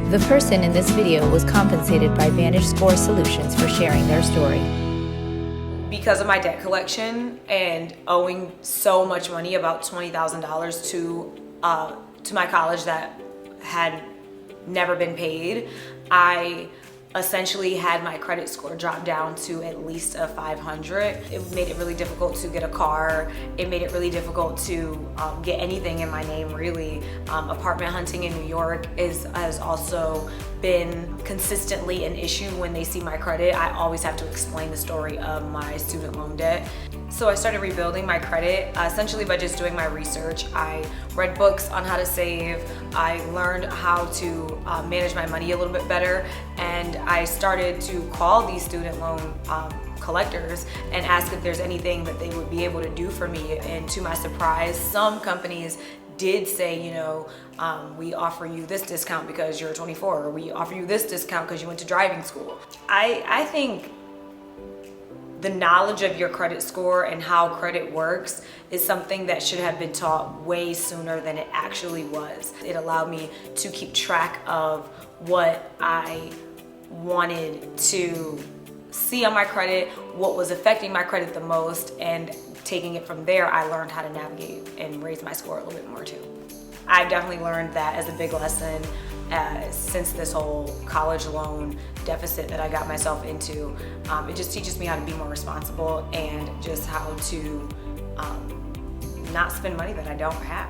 The person in this video was compensated by VantageScore Solutions for sharing their story. Because of my debt collection and owing so much money, about $20,000 to my college that had never been paid, I essentially had my credit score drop down to at least a 500. It made it really difficult to get a car. It made it really difficult to get anything in my name, really. Apartment hunting in New York has also been consistently an issue when they see my credit. I always have to explain the story of my student loan debt. So I started rebuilding my credit essentially by just doing my research. I read books on how to save. I learned how to manage my money a little bit better, and I started to call these student loan collectors and ask if there's anything that they would be able to do for me. And to my surprise, some companies did say, we offer you this discount because you're 24, or we offer you this discount because you went to driving school. I think the knowledge of your credit score and how credit works is something that should have been taught way sooner than it actually was. It allowed me to keep track of what I wanted to see on my credit, what was affecting my credit the most, and taking it from there, I learned how to navigate and raise my score a little bit more too. I've definitely learned that as a big lesson since this whole college loan deficit that I got myself into. It just teaches me how to be more responsible and just how to not spend money that I don't have.